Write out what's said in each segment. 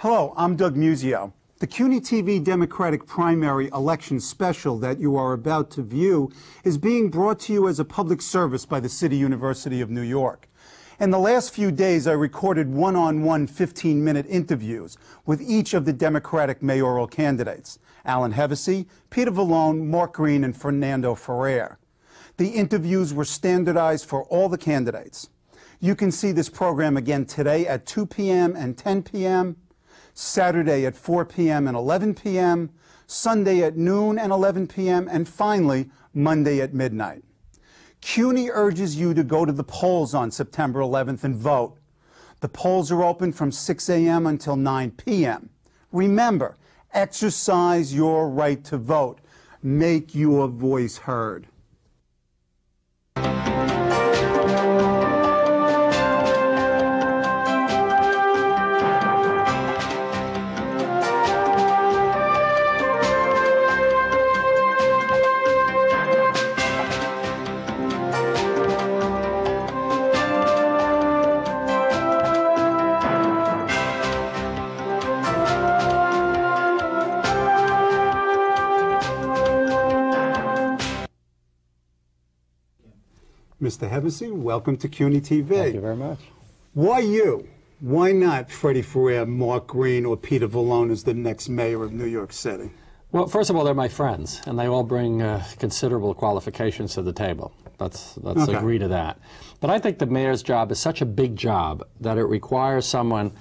Hello, I'm Doug Muzzio. The CUNY TV Democratic primary election special that you are about to view is being brought to you as a public service by the City University of New York. In the last few days, I recorded one-on-one 15-minute interviews with each of the Democratic mayoral candidates, Alan Hevesy, Peter Vallone, Mark Green, and Fernando Ferrer. The interviews were standardized for all the candidates. You can see this program again today at 2 p.m. and 10 p.m., Saturday at 4 p.m. and 11 p.m., Sunday at noon and 11 p.m., and finally, Monday at midnight. CUNY urges you to go to the polls on September 11th and vote. The polls are open from 6 a.m. until 9 p.m. Remember, exercise your right to vote. Make your voice heard. Mr. Hevesy, welcome to CUNY TV. Thank you very much. Why you? Why not Freddie Ferrer, Mark Green, or Peter Vallone as the next mayor of New York City? Well, first of all, they're my friends, and they all bring considerable qualifications to the table. Let's Okay. agree to that. But I think the mayor's job is such a big job that it requires someone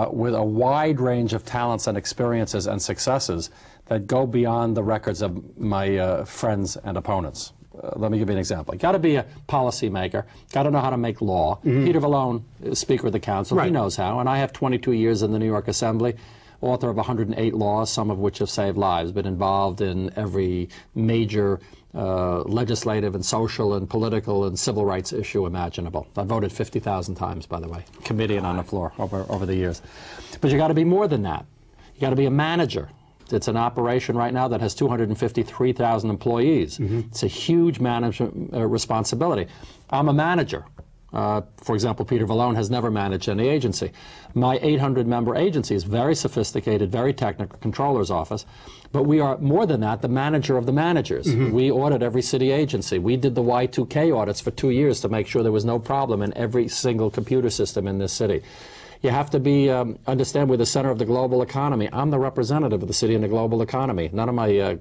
with a wide range of talents and experiences and successes that go beyond the records of my friends and opponents. Let me give you an example. Got to be a policymaker. Got to know how to make law. Peter Vallone is Speaker of the Council. Right. He knows how. And I have 22 years in the New York Assembly, author of 108 laws, some of which have saved lives. Been involved in every major legislative and social and political and civil rights issue imaginable. I voted 50,000 times, by the way, committee and on the floor over the years. But you got to be more than that. You got to be a manager. It's an operation right now that has 253,000 employees. It's a huge management responsibility. I'm a manager. For example, Peter Vallone has never managed any agency. My 800-member agency is very sophisticated, very technical, controller's office. But we are, more than that, the manager of the managers. We audit every city agency. We did the Y2K audits for 2 years to make sure there was no problem in every single computer system in this city. You have to be, understand we're the center of the global economy. I'm the representative of the city in the global economy. None of my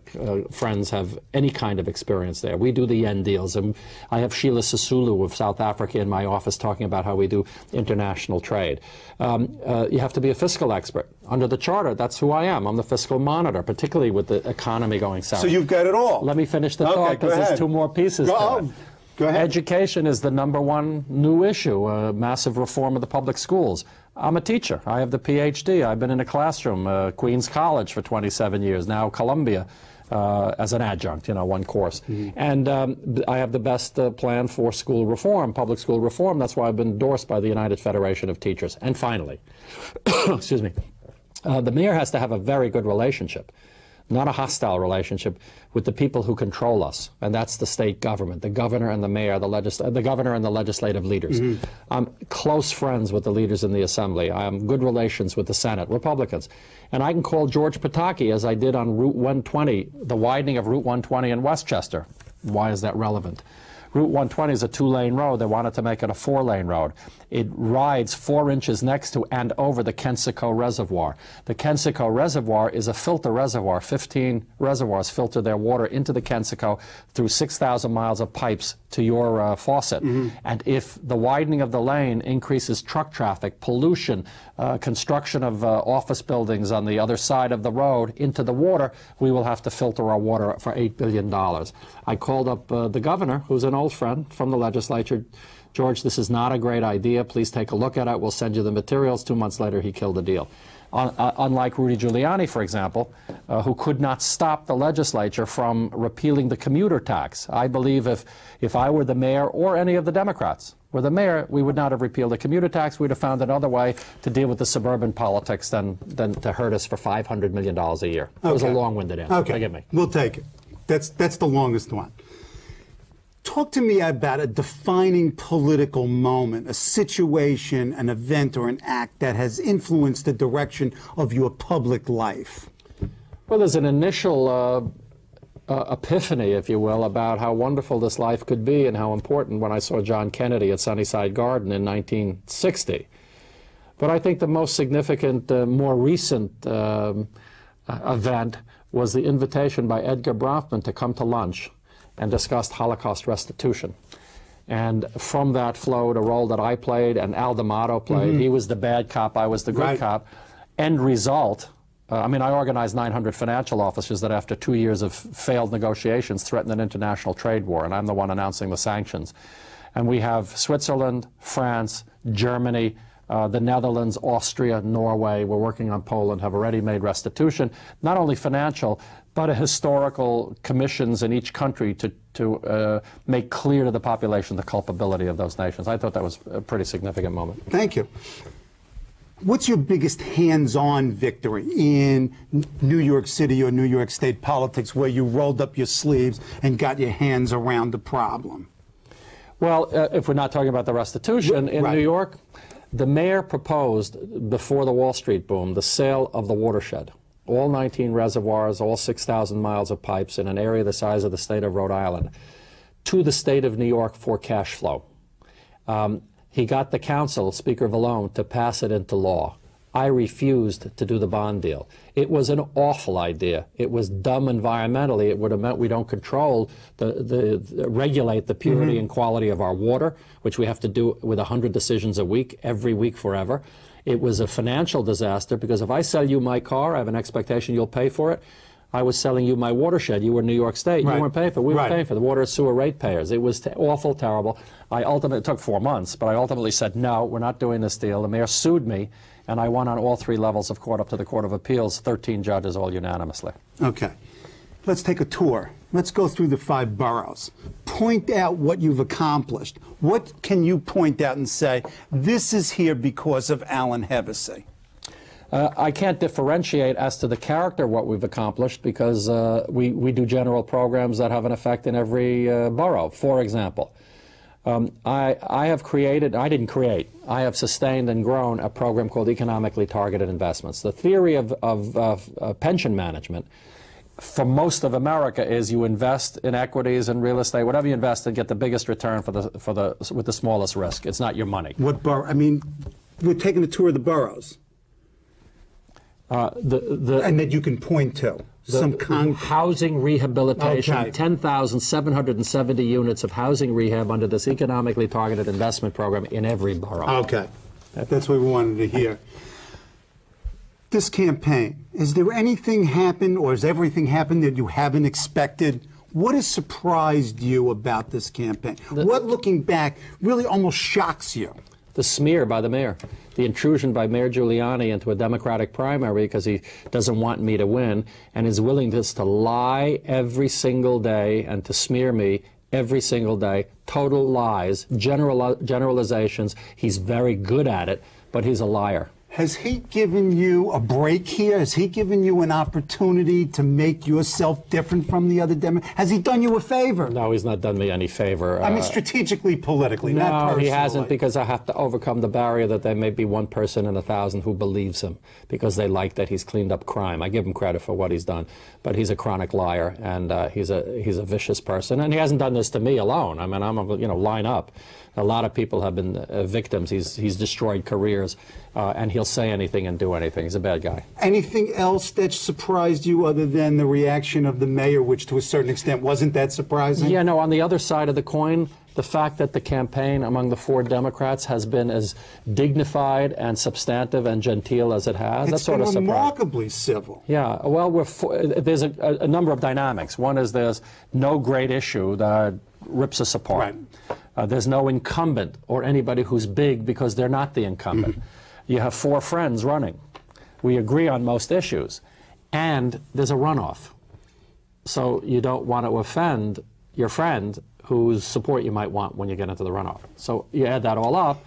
friends have any kind of experience there. We do the yen deals. And I have Sheila Sisulu of South Africa in my office talking about how we do international trade. You have to be a fiscal expert. Under the charter, that's who I am. I'm the fiscal monitor, particularly with the economy going south. So you've got it all. Let me finish the thought, because there's two more pieces to it. Go ahead. Education is the #1 new issue, massive reform of the public schools. I'm a teacher. I have the PhD. I've been in a classroom, Queens College for 27 years, now Columbia as an adjunct, one course. And I have the best plan for school reform, public school reform. That's why I've been endorsed by the United Federation of Teachers. And finally, excuse me, the mayor has to have a very good relationship, not a hostile relationship, with the people who control us, and that's the state government, the governor and the mayor, the governor and the legislative leaders. I'm close friends with the leaders in the Assembly. I have good relations with the Senate, Republicans. And I can call George Pataki, as I did on Route 120, the widening of Route 120 in Westchester. Why is that relevant? Route 120 is a 2-lane road. They wanted to make it a 4-lane road. It rides 4 inches next to and over the Kensico Reservoir. The Kensico Reservoir is a filter reservoir. 15 reservoirs filter their water into the Kensico through 6,000 miles of pipes to your faucet. And if the widening of the lane increases truck traffic, pollution, construction of office buildings on the other side of the road into the water, we will have to filter our water for $8 billion. I called up the governor, who's an old friend from the legislature. George, this is not a great idea. Please take a look at it. We'll send you the materials. 2 months later, he killed the deal. Unlike Rudy Giuliani, for example, who could not stop the legislature from repealing the commuter tax. I believe if I were the mayor, or any of the Democrats were the mayor, we would not have repealed the commuter tax. We'd have found another way to deal with the suburban politics than to hurt us for $500 million a year. It was a long-winded answer. Okay. Forgive me. We'll take it. That's the longest one. Talk to me about a defining political moment, a situation, an event, or an act that has influenced the direction of your public life. Well, there's an initial epiphany, if you will, about how wonderful this life could be and how important when I saw John Kennedy at Sunnyside Garden in 1960. But I think the most significant, more recent event was the invitation by Edgar Bronfman to come to lunch and discuss Holocaust restitution. And from that flowed a role that I played and Al D'Amato played. He was the bad cop, I was the good cop. End result, I mean, I organized 900 financial officers that after 2 years of failed negotiations threatened an international trade war, and I'm the one announcing the sanctions. And we have Switzerland, France, Germany, the Netherlands, Austria, Norway, we're working on Poland, have already made restitution, not only financial, but a historical commissions in each country to make clear to the population the culpability of those nations. I thought that was a pretty significant moment. Thank you. What's your biggest hands-on victory in New York City or New York State politics where you rolled up your sleeves and got your hands around the problem? Well, if we're not talking about the restitution, in New York, the mayor proposed, before the Wall Street boom, the sale of the watershed. All 19 reservoirs, all 6,000 miles of pipes in an area the size of the state of Rhode Island, to the state of New York for cash flow. He got the council, Speaker Vallone, to pass it into law. I refused to do the bond deal. It was an awful idea. It was dumb environmentally. It would have meant we don't control, regulate the purity and quality of our water, which we have to do with 100 decisions a week, every week forever. It was a financial disaster because if I sell you my car, I have an expectation you'll pay for it. I was selling you my watershed. You were New York State. You weren't paying for it. We were paying for the water and sewer ratepayers. It was awful, terrible. It took 4 months, but I ultimately said, no, we're not doing this deal. The mayor sued me, and I won on all 3 levels of court up to the Court of Appeals, 13 judges, all unanimously. Okay. Let's take a tour. Let's go through the 5 boroughs. Point out what you've accomplished. What can you point out and say, this is here because of Alan Hevesy? I can't differentiate as to the character of what we've accomplished because we do general programs that have an effect in every borough. For example, I have created, I didn't create, I have sustained and grown a program called economically targeted investments. The theory of pension management for most of America is you invest in equities and real estate, whatever you invest in, get the biggest return with the smallest risk. It's not your money. What borough? I mean, we're taking a tour of the boroughs. And that you can point to some housing rehabilitation, 10,770 units of housing rehab under this economically targeted investment program in every borough. Okay, that's what we wanted to hear. This campaign, is there anything happen or has everything happened that you haven't expected? What has surprised you about this campaign? What, looking back, really almost shocks you? The smear by the mayor, the intrusion by Mayor Giuliani into a Democratic primary because he doesn't want me to win, and his willingness to lie every single day and to smear me every single day. Total lies, generalizations. He's very good at it, but he's a liar. Has he given you a break here? Has he given you an opportunity to make yourself different from the other Democrats? Has he done you a favor? No, he's not done me any favor. I mean, strategically, politically, no, not personally. No, he hasn't, because I have to overcome the barrier that there may be 1 person in 1,000 who believes him because they like that he's cleaned up crime. I give him credit for what he's done, but he's a chronic liar, and he's a vicious person. And he hasn't done this to me alone. I mean, line up. A lot of people have been victims. He's destroyed careers, and he'll say anything and do anything. He's a bad guy. Anything else that surprised you other than the reaction of the mayor, which to a certain extent wasn't that surprising? Yeah, no, on the other side of the coin, the fact that the campaign among the 4 Democrats has been as dignified and substantive and genteel as it has, that's sort of surprising. It's been remarkably civil. Yeah, well, there's a number of dynamics. One is there's no great issue that rips us apart. Right. There's no incumbent or anybody who's big because they're not the incumbent. You have 4 friends running. We agree on most issues. And there's a runoff. So you don't want to offend your friend whose support you might want when you get into the runoff. So you add that all up.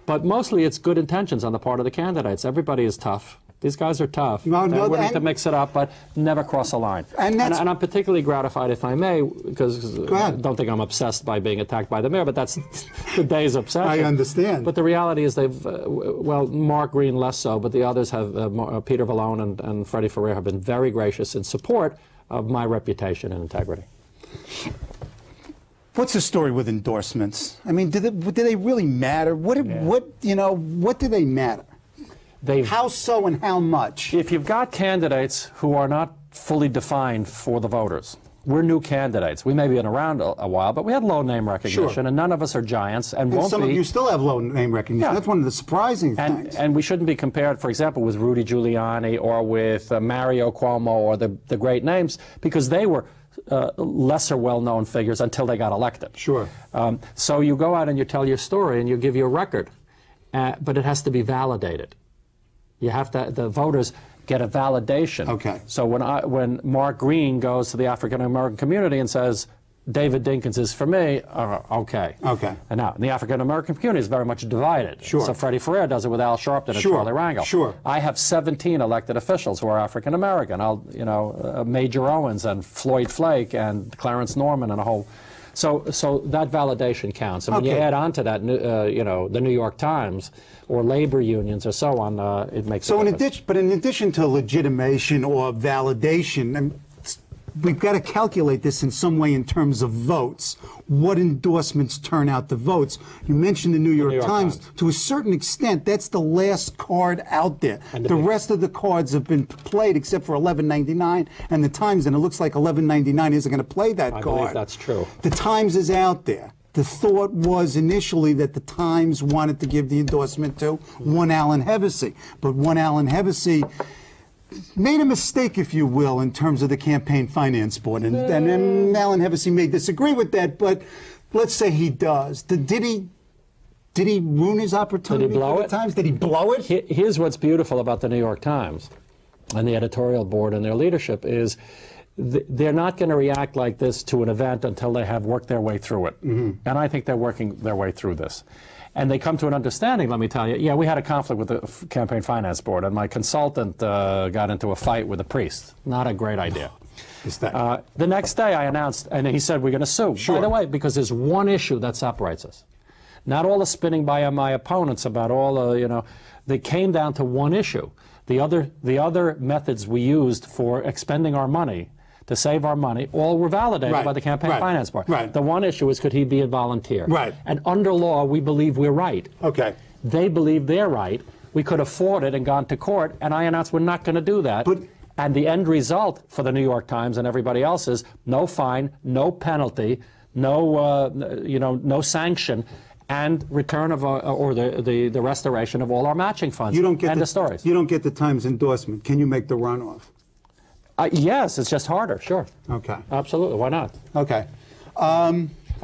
But mostly it's good intentions on the part of the candidates. Everybody is tough. These guys are tough. No, They're no, willing to mix it up, but never cross a line. And I'm particularly gratified, if I may, because I don't think I'm obsessed by being attacked by the mayor, but that's the day's obsession. I understand. But the reality is they've, well, Mark Green less so, but the others have, Peter Vallone and Freddie Ferrer have been very gracious in support of my reputation and integrity. What's the story with endorsements? I mean, do they really matter? What do they matter? How so and how much? If you've got candidates who are not fully defined for the voters, we're new candidates. We may be been around a while, but we had low name recognition, and none of us are giants, and won't some be. Of you still have low name recognition. That's one of the surprising things. And we shouldn't be compared, for example, with Rudy Giuliani or with Mario Cuomo or the great names, because they were lesser well-known figures until they got elected. Sure. So you go out and you tell your story and you give your record, but it has to be validated. You have to, the voters get a validation. Okay. So when Mark Green goes to the African American community and says, David Dinkins is for me, okay. Okay. And now, the African American community is very much divided. Sure. So Freddie Ferrer does it with Al Sharpton and Charlie Rangel. Sure. I have 17 elected officials who are African American. Major Owens and Floyd Flake and Clarence Norman and a whole. So that validation counts. And when you add on to that, the New York Times or labor unions or so on, it makes a difference. But in addition to legitimation or validation, we've got to calculate this in some way in terms of votes. What endorsements turn out the votes? You mentioned the New York Times. To a certain extent, that's the last card out there. The rest of the cards have been played except for 1199 and the Times, and it looks like 1199 isn't going to play that card. I believe that's true. The Times is out there. The thought was initially that the Times wanted to give the endorsement to one Alan Hevesy, but one Alan Hevesy made a mistake, if you will, in terms of the Campaign Finance Board. And Alan Hevesy may disagree with that, but let's say he does. Did he ruin his opportunity for the Times? Did he blow it? Here's what's beautiful about the New York Times and the editorial board and their leadership is they're not going to react like this to an event until they have worked their way through it. And I think they're working their way through this. And they come to an understanding, let me tell you. Yeah, we had a conflict with the Campaign Finance Board, and my consultant got into a fight with a priest. Not a great idea. The next day I announced, and he said, we're going to sue. By the way, because there's one issue that separates us. Not all the spinning by my opponents about all the, they came down to one issue. The other methods we used for expending our money to save our money, all were validated by the Campaign Finance Board. The one issue is, could he be a volunteer? And under law, we believe we're right. They believe they're right. We could have fought it and gone to court, and I announced we're not going to do that. And the end result for the New York Times and everybody else is no fine, no penalty, no sanction, and return of or the restoration of all our matching funds. End of stories. You don't get the Times endorsement. Can you make the runoff? Yes, it's just harder, sure. Okay. Absolutely, why not? Okay. I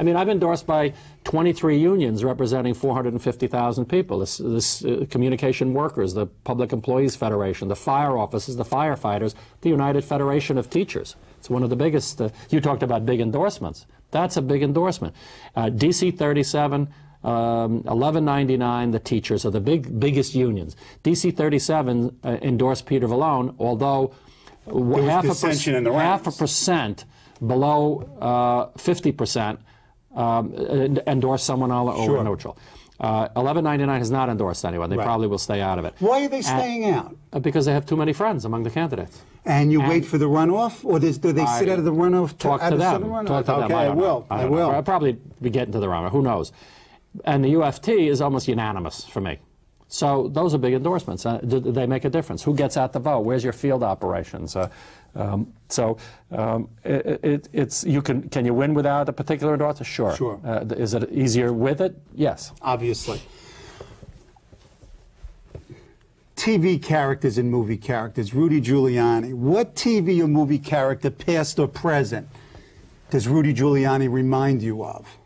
mean, I've endorsed by 23 unions representing 450,000 people, this communication workers, the Public Employees Federation, the fire officers, the firefighters, the United Federation of Teachers. It's one of the biggest. You talked about big endorsements. That's a big endorsement. DC 37, 1199, the teachers are the biggest unions. DC 37 endorsed Peter Vallone, although half a percent below 50% endorse someone over neutral. 1199 has not endorsed anyone. They probably will stay out of it. Why are they staying out? Because they have too many friends among the candidates. And you wait for the runoff, or do they sit out of the runoff? Talk to them. Talk to them. Okay, I will. I'll probably be getting to the runoff. Who knows? And the UFT is almost unanimous for me. So those are big endorsements. Do they make a difference? Who gets out the vote? Where's your field operations? Can you win without a particular endorser? Sure. Is it easier with it? Yes. Obviously. TV characters and movie characters. Rudy Giuliani. What TV or movie character, past or present, does Rudy Giuliani remind you of?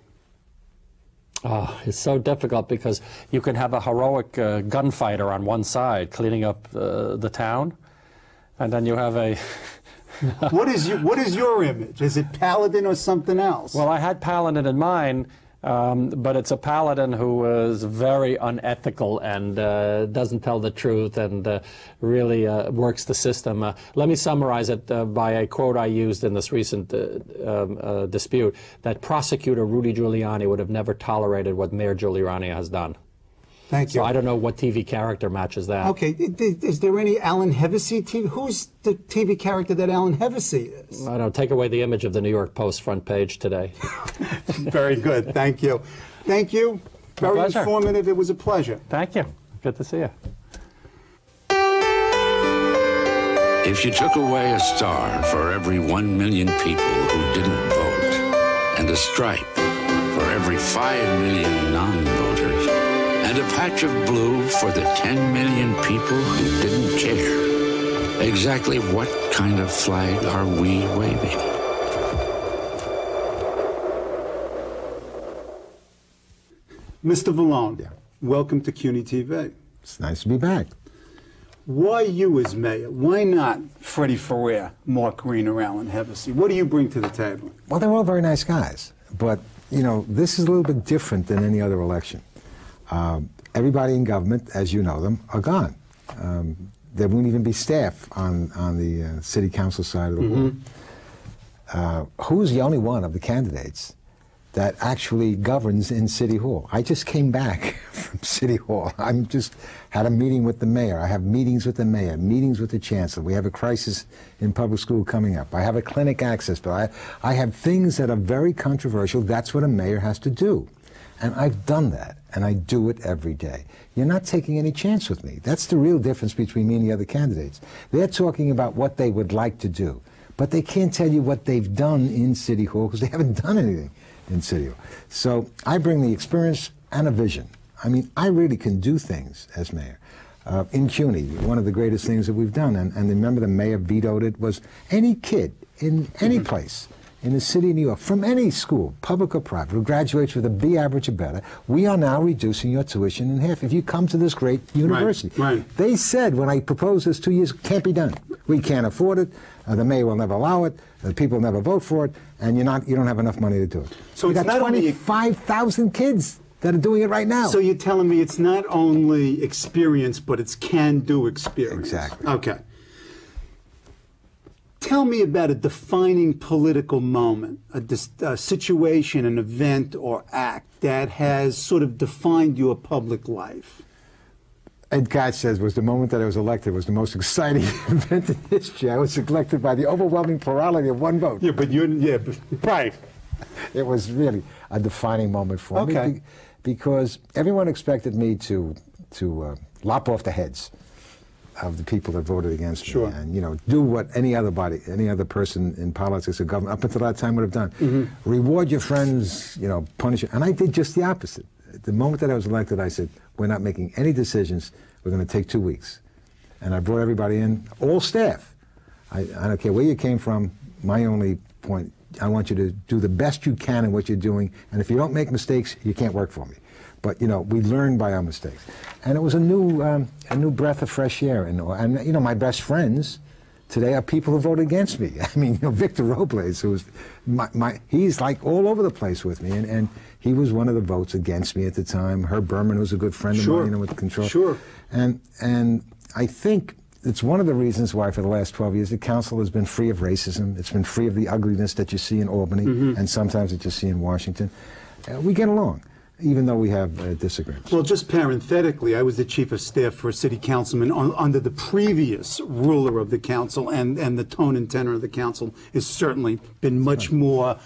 Oh, it's so difficult because you can have a heroic gunfighter on one side cleaning up the town, and then you have a... What is your image? Is it Paladin or something else? Well, I had Paladin in mind But it's a paladin who is very unethical and doesn't tell the truth and really works the system. Let me summarize it by a quote I used in this recent dispute, that prosecutor Rudy Giuliani would have never tolerated what Mayor Giuliani has done. Thank you. So I don't know what TV character matches that. Okay, is there any Alan Hevesy TV? Who's the TV character that Alan Hevesy is? I don't know, take away the image of the New York Post front page today. Very good, thank you. Thank you, very informative, it was a pleasure. Thank you, good to see you. If you took away a star for every 1 million people who didn't vote, and a stripe for every 5 million non-voters, and a patch of blue for the 10 million people who didn't care, exactly what kind of flag are we waving? Mr. Vallone, welcome to CUNY TV. It's nice to be back. Why you as mayor? Why not Freddie Ferrer, Mark Green, or Alan Hevesy? What do you bring to the table? Well, they're all very nice guys, but, you know, this is a little bit different than any other election. Everybody in government, as you know them, are gone. There won't even be staff on the city council side of the wall. Who's the only one of the candidates that actually governs in City Hall? I just came back from City Hall. I'm just had a meeting with the mayor. I have meetings with the mayor, meetings with the chancellor. We have a crisis in public school coming up. I have a clinic access bill. I have things that are very controversial. That's what a mayor has to do. And I've done that, and I do it every day. You're not taking any chance with me. That's the real difference between me and the other candidates. They're talking about what they would like to do, but they can't tell you what they've done in City Hall because they haven't done anything in City Hall. So I bring the experience and a vision. I mean, I really can do things as mayor. In CUNY, one of the greatest things that we've done, and remember the mayor vetoed it, was any kid in any place in the city of New York, from any school, public or private, who graduates with a B average or better, we are now reducing your tuition in half if you come to this great university. Right. They said when I proposed this 2 years, it can't be done. We can't afford it. The mayor will never allow it. The people will never vote for it, and you don't have enough money to do it. So we it's got not 25,000 kids that are doing it right now. So you're telling me it's not only experience, but it's can-do experience. Exactly. Okay. Tell me about a defining political moment, a situation, an event or act that has sort of defined your public life. Ed Koch says was the moment that I was elected was the most exciting event in history. I was elected by the overwhelming plurality of one vote. Yeah, but right. It was really a defining moment for me because everyone expected me to lop off the heads of the people that voted against me, and do what any other person in politics or government up until that time would have done. Reward your friends, punish you. And I did just the opposite. The moment that I was elected, I said, we're not making any decisions. We're going to take 2 weeks. And I brought everybody in, all staff. I don't care where you came from. My only point, I want you to do the best you can in what you're doing. And if you don't make mistakes, you can't work for me. But, we learn by our mistakes. And it was a new breath of fresh air. And my best friends today are people who voted against me. I mean, Victor Robles, who was he's like all over the place with me. And he was one of the votes against me at the time. Herb Berman was a good friend of mine, with control. Sure. And I think it's one of the reasons why for the last 12 years the council has been free of racism. It's been free of the ugliness that you see in Albany and sometimes that you see in Washington. We get along, even though we have disagreements. Well, just parenthetically, I was the chief of staff for a city councilman under the previous ruler of the council, and the tone and tenor of the council has certainly been much more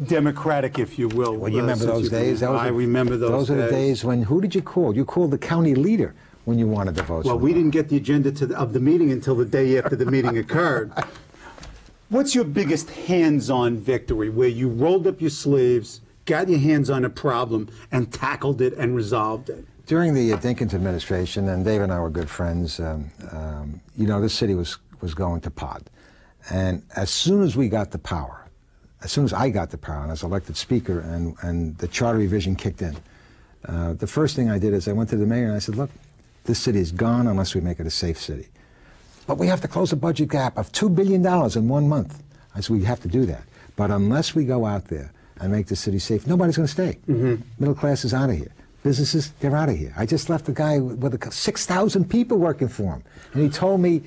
democratic, if you will. Well, you remember those days? I remember those days. Those are the days when, who did you call? You called the county leader when you wanted to vote. Well, we didn't get the agenda of the meeting until the day after the meeting occurred. What's your biggest hands-on victory, where you rolled up your sleeves, got your hands on a problem, and tackled it and resolved it? During the Dinkins administration, and Dave and I were good friends, this city was going to pot. And as soon as we got the power, as soon as I got the power and I was elected speaker and the charter revision kicked in, the first thing I did is I went to the mayor and I said, look, this city is gone unless we make it a safe city. But we have to close a budget gap of $2 billion in 1 month. I said, we have to do that. But unless we go out there and make the city safe, nobody's going to stay. Middle class is out of here. Businesses, they're out of here. I just left a guy with 6,000 people working for him, and he told me,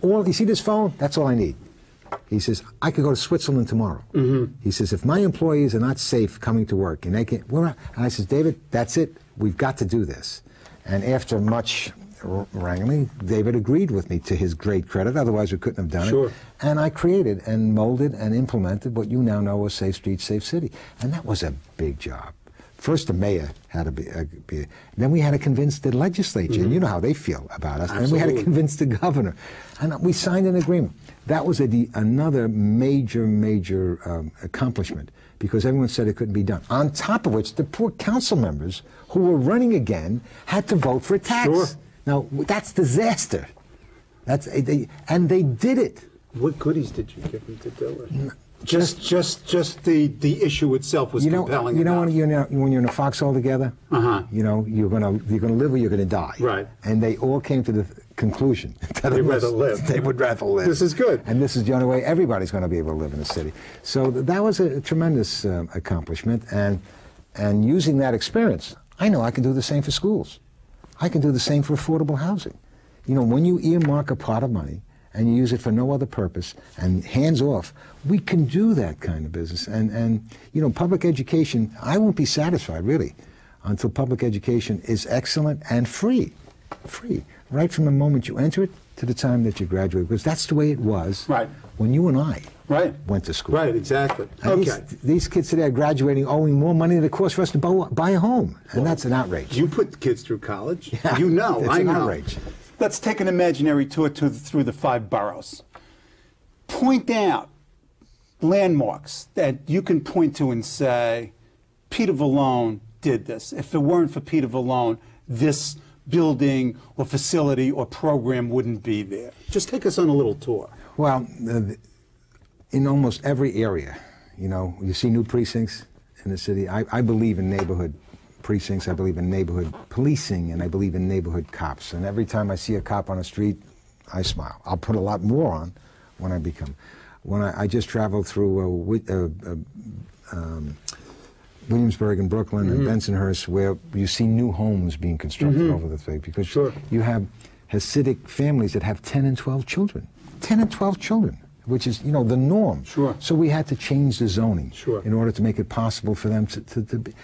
you see this phone? That's all I need. He says, I could go to Switzerland tomorrow. He says, if my employees are not safe coming to work, and they can't, and I says, David, that's it. We've got to do this. And after much wrangling, David agreed with me, to his great credit. Otherwise, we couldn't have done it. And I created and molded and implemented what you now know as Safe Streets, Safe City. And that was a big job. First, the mayor had to be then we had to convince the legislature, and you know how they feel about us. And we had to convince the governor. And we signed an agreement. That was another major accomplishment, because everyone said it couldn't be done. On top of which, the poor council members who were running again had to vote for a tax. Now, that's disaster. And they did it. What goodies did you give them to do it? Just the issue itself was compelling. You know when you're in a foxhole together, you know you're gonna live or you're gonna die. Right. And they all came to the conclusion that they'd rather live. They would rather live. This is good. And this is the only way everybody's going to be able to live in the city. So that was a tremendous accomplishment. And using that experience, I know I can do the same for schools. I can do the same for affordable housing. You know, when you earmark a pot of money and you use it for no other purpose, and hands off, we can do that kind of business. And you know, public education, I won't be satisfied, really, until public education is excellent and free. Free. Right from the moment you enter it to the time that you graduate, because that's the way it was when you and I went to school. Right, exactly. And these kids today are graduating owing more money than it costs for us to buy a home, and that's an outrage. You put the kids through college. Yeah, you know, it's an outrage. Let's take an imaginary tour through the 5 boroughs. Point out landmarks that you can point to and say, Peter Vallone did this. If it weren't for Peter Vallone, this building or facility or program wouldn't be there. Just take us on a little tour. Well, in almost every area, you know, you see new precincts in the city. I believe in neighborhood precincts, I believe in neighborhood policing, and I believe in neighborhood cops. And every time I see a cop on the street, I smile. I'll put a lot more on when I become. When I just traveled through Williamsburg and Brooklyn and Bensonhurst, where you see new homes being constructed over the place, because you have Hasidic families that have 10 and 12 children. 10 and 12 children, which is, you know, the norm. So we had to change the zoning in order to make it possible for them to be.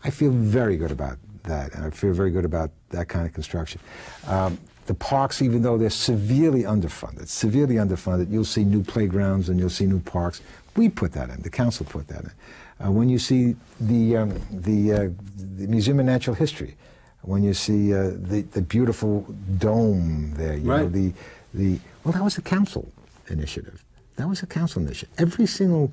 I feel very good about that, and I feel very good about that kind of construction. The parks, even though they're severely underfunded, you'll see new playgrounds and you'll see new parks. We put that in. The council put that in. When you see the Museum of Natural History, when you see the beautiful dome there, you know, well, that was a council initiative. That was a council initiative. Every single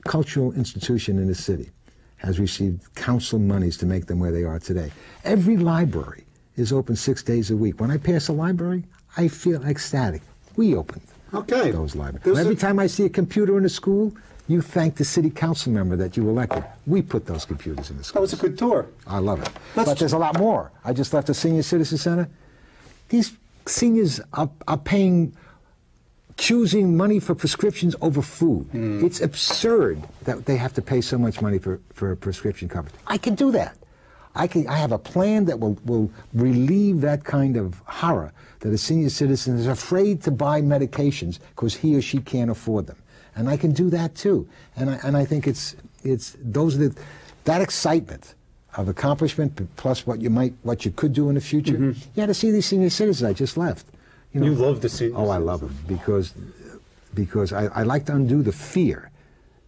cultural institution in the city has received council monies to make them where they are today. Every library is open 6 days a week. When I pass a library, I feel ecstatic. We opened those libraries. Every time I see a computer in a school, you thank the city council member that you elected. We put those computers in the schools. That was a good tour. I love it. But there's a lot more. I just left the Senior Citizen Center. These seniors are choosing money for prescriptions over food. It's absurd that they have to pay so much money for prescription coverage. I can do that. I have a plan that will relieve that kind of horror that a senior citizen is afraid to buy medications because he or she can't afford them. And I can do that too. And I think it's that excitement of accomplishment plus what you could do in the future. You had to see these senior citizens I just left. You know, you love the senior citizens. I love them because I like to undo the fear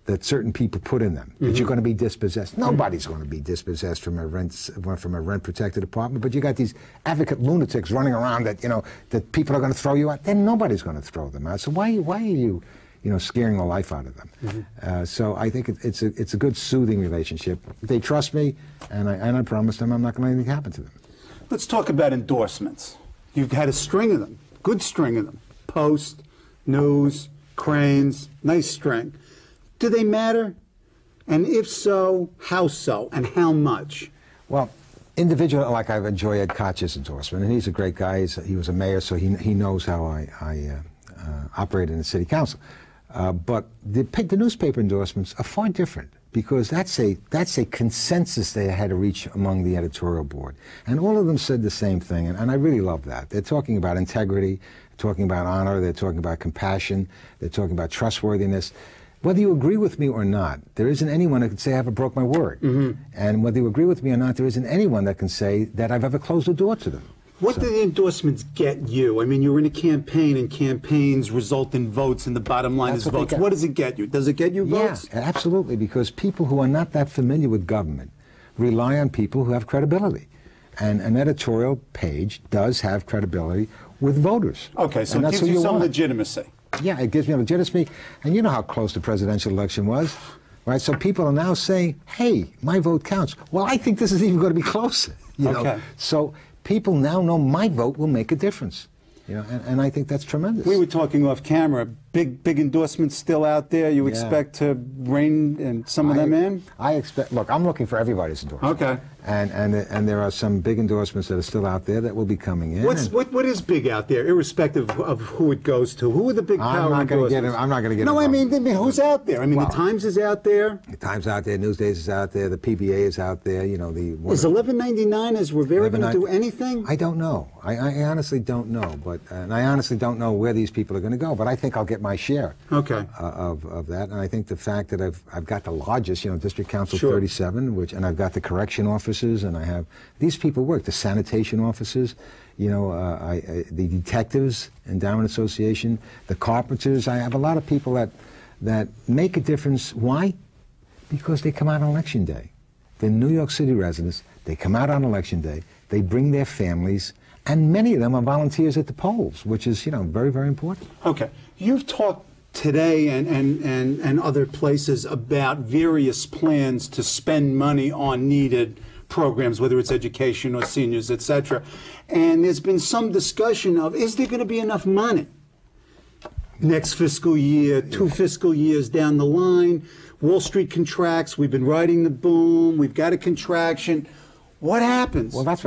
that certain people put in them, that you're going to be dispossessed. Nobody's going to be dispossessed from a rent-protected apartment, but you got these advocate lunatics running around that, you know, that people are going to throw you out. Then nobody's going to throw them out. So why are you scaring the life out of them? So I think it's a good soothing relationship. They trust me, and I promise them I'm not going to let anything happen to them. Let's talk about endorsements. You've had a string of them, good string of them. Post, News, Cranes, nice string. Do they matter? And if so, how so, and how much? Well, individually, like I enjoy Ed Koch's endorsement, and he's a great guy. He was a mayor, so he knows how I operate in the city council. But the newspaper endorsements are far different because that's a consensus they had to reach among the editorial board. And all of them said the same thing, and I really love that. They're talking about integrity, talking about honor, they're talking about compassion, they're talking about trustworthiness. Whether you agree with me or not, there isn't anyone that can say I ever broke my word. And whether you agree with me or not, there isn't anyone that can say that I've ever closed the door to them. What do the endorsements get you? I mean, you're in a campaign, and campaigns result in votes, and the bottom line is votes. What does it get you? Does it get you votes? Yeah, absolutely, because people who are not that familiar with government rely on people who have credibility. And an editorial page does have credibility with voters. Okay, so it gives you some legitimacy. Yeah, it gives me legitimacy. And you know how close the presidential election was, right? So people are now saying, hey, my vote counts. Well, I think this is even going to be closer. You know? So people now know my vote will make a difference. You know, and I think that's tremendous. We were talking off camera. Big endorsements still out there. You expect to rein in some of them in? I expect. Look, I'm looking for everybody's endorsement. Okay. And there are some big endorsements that are still out there that will be coming in. What is big out there, irrespective of who it goes to? Who are the big power endorsements? I'm not going to get. No, involved. I mean, who's out there? I mean, the Times is out there. The Times out there. Newsdays is out there. The PBA is out there. You know, is $11.99 as Rivera going to do anything? I don't know. I honestly don't know. But and I honestly don't know where these people are going to go. But I think I'll get my share. Okay. Of that, and I think the fact that I've got the largest, District Council 37, and I've got the correction officers, and I have these people work, the sanitation officers, the detectives, Endowment Association, the carpenters. I have a lot of people that make a difference. Why? Because they come out on election day. They're New York City residents. They come out on election day. They bring their families, and many of them are volunteers at the polls, which is very, very important. Okay, you've talked today and other places about various plans to spend money on needed programs, whether it's education or seniors, etc. And there's been some discussion of, is there going to be enough money next fiscal year, 2 fiscal years down the line? Wall Street contracts, we've been riding the boom, we've got a contraction. What happens? Well, that's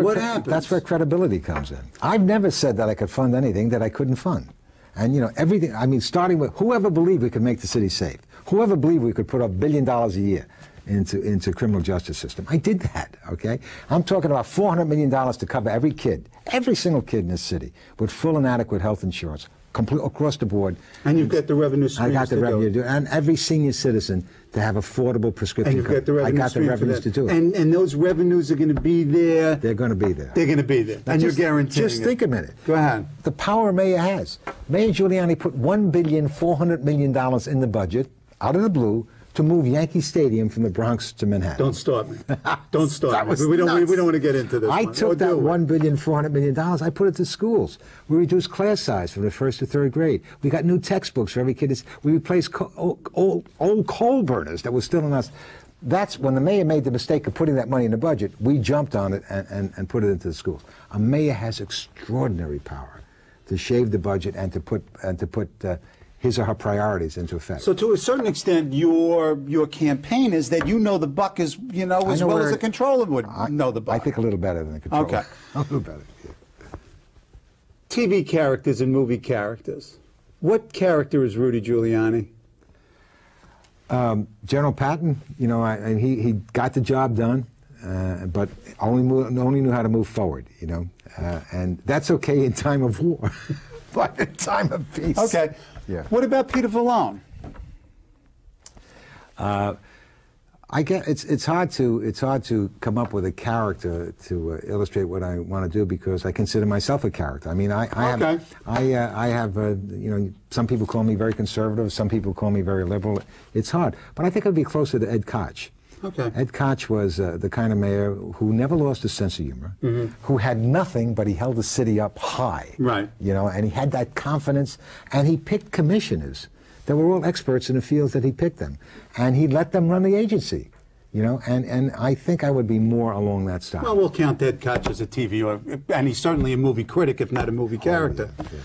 where credibility comes in. I've never said that I could fund anything that I couldn't fund. And, everything, I mean, starting with whoever believed we could make the city safe, whoever believed we could put $1 billion a year into criminal justice system. I did that, okay? I'm talking about $400 million to cover every single kid in this city with full and adequate health insurance, complete across the board. And you've got the revenue streams. I got the revenue to do it. And every senior citizen to have affordable prescription. And you've got the revenue I got the revenues to do it. And those revenues are going to be there. They're going to be there. They're going to be there. And you're guaranteeing Just think a minute. Go ahead. The power Mayor has. Mayor Giuliani put $1.4 billion in the budget, out of the blue, to move Yankee Stadium from the Bronx to Manhattan. Don't start me. Don't start me. We don't want to get into this. I took that $1.4 billion, I put it to schools. We reduced class size from the 1st to 3rd grade. We got new textbooks for every kid. We replaced old coal burners that were still in us. That's when the mayor made the mistake of putting that money in the budget. We jumped on it and put it into the schools. A mayor has extraordinary power to shave the budget and to put his or her priorities into effect. So to a certain extent, your campaign is that the buck is, as well as the controller would know the buck. I think a little better than the controller. Okay. A little better. Yeah. TV characters and movie characters. What character is Rudy Giuliani? General Patton, he got the job done, but only knew how to move forward, and that's okay in time of war, but in time of peace. Okay. Yeah. What about Peter Vallone? I get it's hard to come up with a character to illustrate what I want to do, because I consider myself a character. I mean, I have some people call me very conservative, some people call me very liberal. It's hard, but I think I'd be closer to Ed Koch. Okay. Ed Koch was the kind of mayor who never lost his sense of humor, who had nothing, but he held the city up high. Right. And he had that confidence, and he picked commissioners that were all experts in the fields that he picked them, and he let them run the agency. And I think I would be more along that style. Well, we'll count Ed Koch as a TV, and he's certainly a movie critic, if not a movie character. Yeah.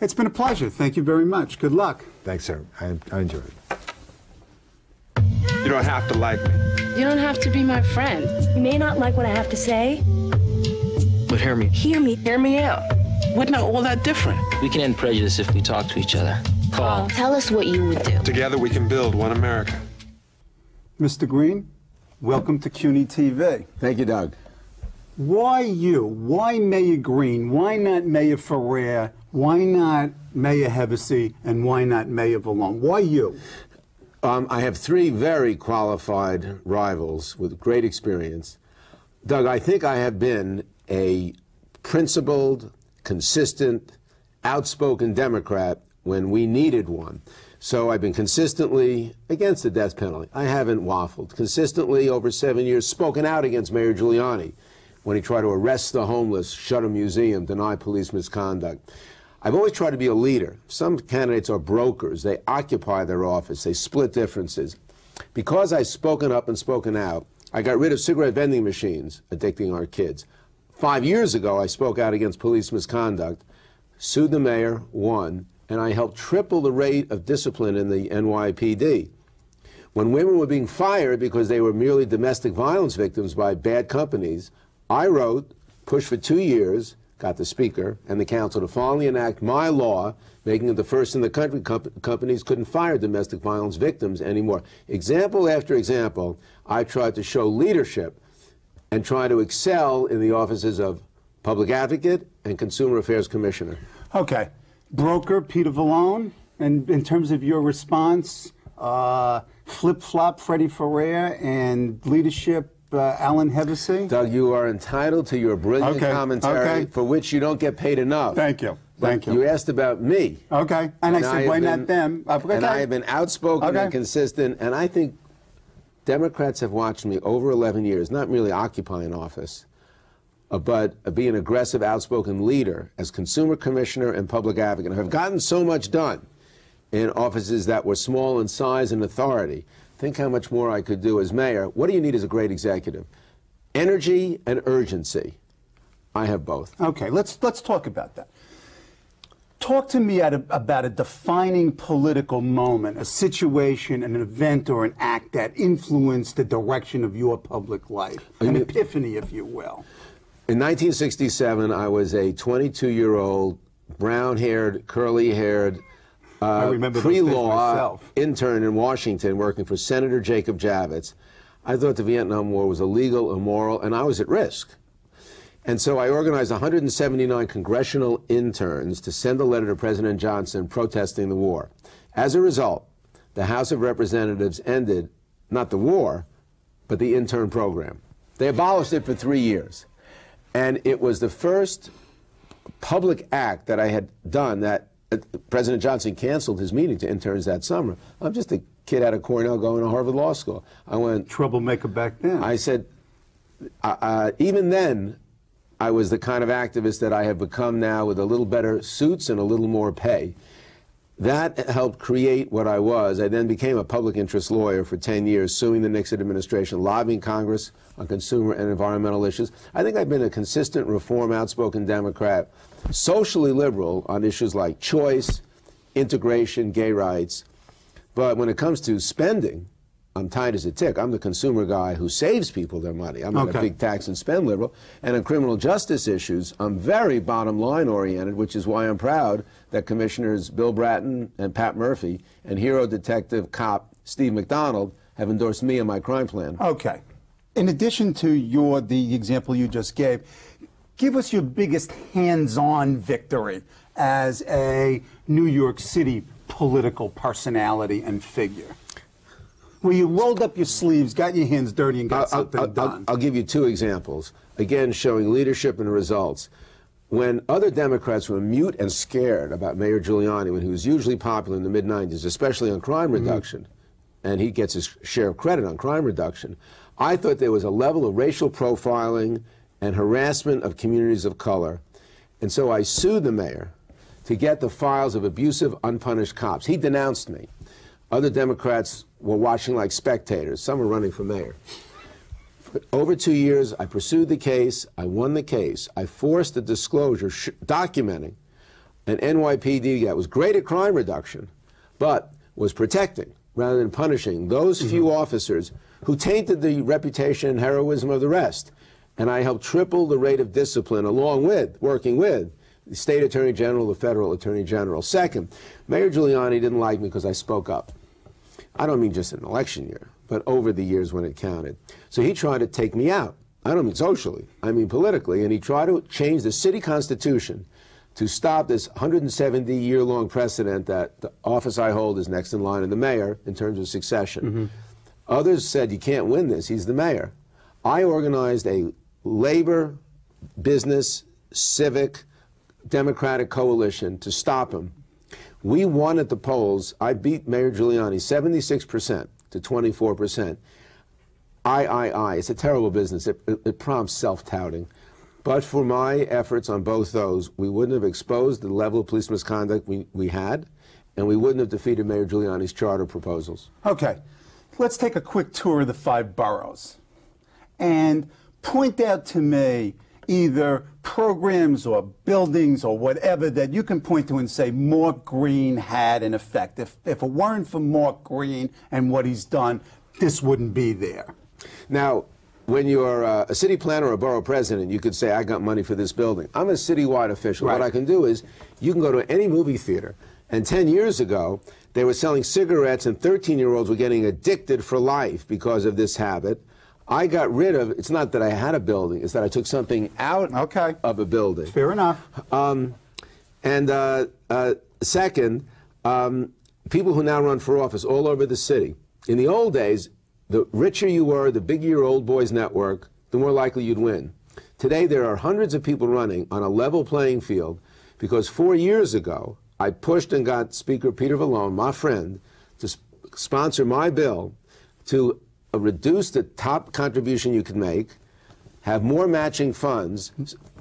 It's been a pleasure. Thank you very much. Good luck. Thanks, sir. I enjoyed it. You don't have to like me. You don't have to be my friend. You may not like what I have to say, But hear me. hear me. Hear me out. We're not all that different. We can end prejudice if we talk to each other. Paul. Tell us what you would do. Together we can build one America. Mr. Green, welcome to CUNY TV. Thank you, Doug. Why you? Why Mayor Green? Why not Mayor Ferrer? Why not Mayor Hevesy? And why not Mayor Vallone? Why you? I have three very qualified rivals with great experience. Doug, I think I have been a principled, consistent, outspoken Democrat when we needed one. So I've been consistently against the death penalty. I haven't waffled. Consistently, over 7 years, spoken out against Mayor Giuliani when he tried to arrest the homeless, shut a museum, deny police misconduct. I've always tried to be a leader. Some candidates are brokers. They occupy their office. They split differences. Because I've spoken up and spoken out, I got rid of cigarette vending machines addicting our kids. 5 years ago, I spoke out against police misconduct, sued the mayor, won, and I helped triple the rate of discipline in the NYPD. When women were being fired because they were merely domestic violence victims by bad companies, I wrote, pushed for 2 years, got the Speaker and the Council to finally enact my law, making it the first in the country companies couldn't fire domestic violence victims anymore. Example after example, I tried to show leadership and try to excel in the offices of Public Advocate and Consumer Affairs Commissioner. Okay. Broker, Peter Vallone, and in terms of your response, flip-flop, Freddie Ferrer, and leadership, Alan Hevesy? Doug, you are entitled to your brilliant commentary, for which you don't get paid enough. Thank you. Thank you. You asked about me. Okay. And I said, why not them? Okay. And I have been outspoken and consistent, and I think Democrats have watched me over 11 years, not merely occupy an office, but be an aggressive, outspoken leader as consumer commissioner and public advocate. I've gotten so much done in offices that were small in size and authority. Think how much more I could do as mayor. What do you need as a great executive? Energy and urgency. I have both. Okay, let's talk about that. Talk to me about a defining political moment, a situation, an event, or an act that influenced the direction of your public life. An epiphany, if you will. In 1967, I was a 22-year-old, brown-haired, curly-haired, pre-law intern in Washington working for Senator Jacob Javits. I thought the Vietnam War was illegal, immoral, and I was at risk. And so I organized 179 congressional interns to send a letter to President Johnson protesting the war. As a result, the House of Representatives ended, not the war, but the intern program. They abolished it for 3 years. And it was the first public act that I had done that President Johnson canceled his meeting to interns that summer. I'm just a kid out of Cornell going to Harvard Law School. I went... Troublemaker back then. I said, even then, I was the kind of activist that I have become now with a little better suits and a little more pay. That helped create what I was. I then became a public interest lawyer for 10 years, suing the Nixon administration, lobbying Congress on consumer and environmental issues. I think I've been a consistent, reform, outspoken Democrat, socially liberal on issues like choice, integration, gay rights. But when it comes to spending, I'm tight as a tick. I'm the consumer guy who saves people their money. I'm not a big tax and spend liberal. And on criminal justice issues, I'm very bottom line oriented, which is why I'm proud that Commissioners Bill Bratton and Pat Murphy and hero detective cop Steve McDonald have endorsed me and my crime plan. Okay. In addition to the example you just gave, give us your biggest hands-on victory as a New York City political personality and figure. Where you rolled up your sleeves, got your hands dirty, and got something done. I'll give you two examples, again showing leadership and results. When other Democrats were mute and scared about Mayor Giuliani, when he was usually popular in the mid-'90s, especially on crime reduction, and he gets his share of credit on crime reduction, I thought there was a level of racial profiling and harassment of communities of color. And so I sued the mayor to get the files of abusive, unpunished cops. He denounced me. Other Democrats were watching like spectators. Some were running for mayor. For over 2 years, I pursued the case. I won the case. I forced a disclosure documenting an NYPD that was great at crime reduction, but was protecting rather than punishing those few officers who tainted the reputation and heroism of the rest. And I helped triple the rate of discipline along with, working with, the state attorney general, the federal attorney general. Second, Mayor Giuliani didn't like me because I spoke up. I don't mean just in an election year, but over the years when it counted. So he tried to take me out. I don't mean socially, I mean politically, and he tried to change the city constitution to stop this 170-year-long precedent that the office I hold is next in line of the mayor in terms of succession. Others said, you can't win this, he's the mayor. I organized a labor, business, civic, Democratic coalition to stop him. We won at the polls. I beat Mayor Giuliani 76% to 24%. It's a terrible business. It prompts self-touting. But for my efforts on both those, we wouldn't have exposed the level of police misconduct we had, and we wouldn't have defeated Mayor Giuliani's charter proposals. Okay, let's take a quick tour of the 5 boroughs and point out to me either programs or buildings or whatever that you can point to and say Mark Green had an effect. If it weren't for Mark Green and what he's done, this wouldn't be there. Now, when you're a city planner or a borough president, you could say, I got money for this building. I'm a citywide official. Right. What I can do is, you can go to any movie theater, and 10 years ago, they were selling cigarettes and 13-year-olds were getting addicted for life because of this habit. I got rid of, it's not that I had a building, it's that I took something out of a building. Fair enough. Second, people who now run for office all over the city. In the old days, the richer you were, the bigger your old boys network, the more likely you'd win. Today, there are hundreds of people running on a level playing field because 4 years ago, I pushed and got Speaker Peter Vallone, my friend, to sponsor my bill to reduce the top contribution you could make, have more matching funds,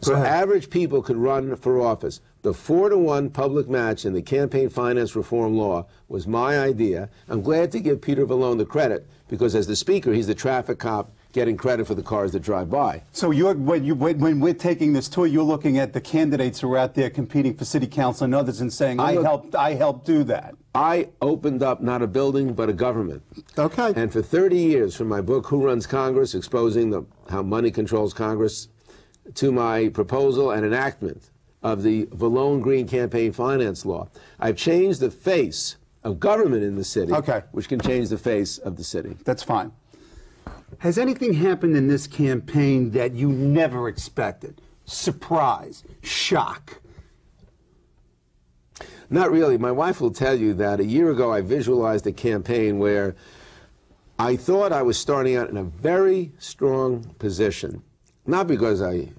so average people could run for office. The 4-to-1 public match in the campaign finance reform law was my idea. I'm glad to give Peter Vallone the credit because as the Speaker, he's the traffic cop getting credit for the cars that drive by. So when we're taking this tour, you're looking at the candidates who are out there competing for city council and others and saying, I helped do that. I opened up not a building, but a government. Okay. And for 30 years, from my book, Who Runs Congress, exposing how money controls Congress, to my proposal and enactment of the Vallone-Green campaign finance law, I've changed the face of government in the city, which can change the face of the city. That's fine. Has anything happened in this campaign that you never expected? Surprise, shock? Not really. My wife will tell you that a year ago I visualized a campaign where I thought I was starting out in a very strong position. Not because I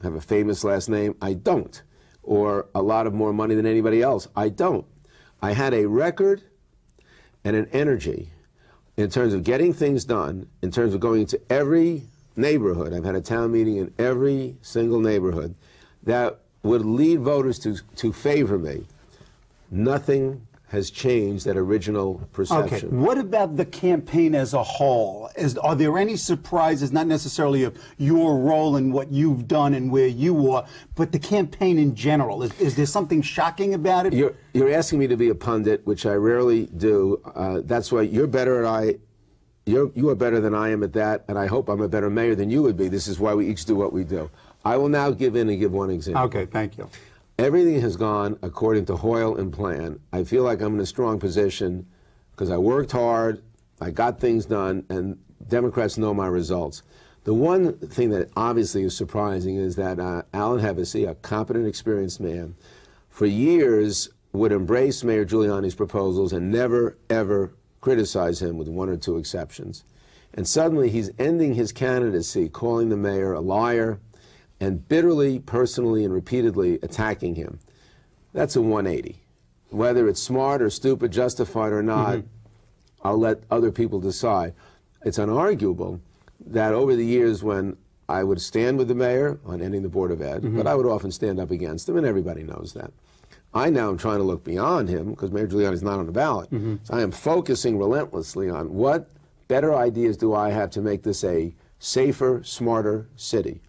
have a famous last name, I don't. Or a lot of more money than anybody else, I don't. I had a record and an energy in terms of getting things done, in terms of going into every neighborhood. I've had a town meeting in every single neighborhood that would lead voters to favor me. Nothing has changed that original perception. Okay, what about the campaign as a whole? Are there any surprises, not necessarily of your role and what you've done and where you are, but the campaign in general? Is there something shocking about it? You're asking me to be a pundit, which I rarely do. That's why you're better at you are better than I am at that, and I hope I'm a better mayor than you would be. This is why we each do what we do. I will now give in and give one example. Okay, thank you. Everything has gone according to Hoyle and plan. I feel like I'm in a strong position because I worked hard, I got things done, and Democrats know my results. The one thing that obviously is surprising is that Alan Hevesy, a competent, experienced man, for years would embrace Mayor Giuliani's proposals and never, ever criticize him with 1 or 2 exceptions. And suddenly he's ending his candidacy, calling the mayor a liar, and bitterly, personally, and repeatedly attacking him. That's a 180. Whether it's smart or stupid, justified or not, I'll let other people decide. It's unarguable that over the years when I would stand with the mayor on ending the Board of Ed, but I would often stand up against him, and everybody knows that. I now am trying to look beyond him because Mayor Giuliani is not on the ballot. So I am focusing relentlessly on what better ideas do I have to make this a safer, smarter city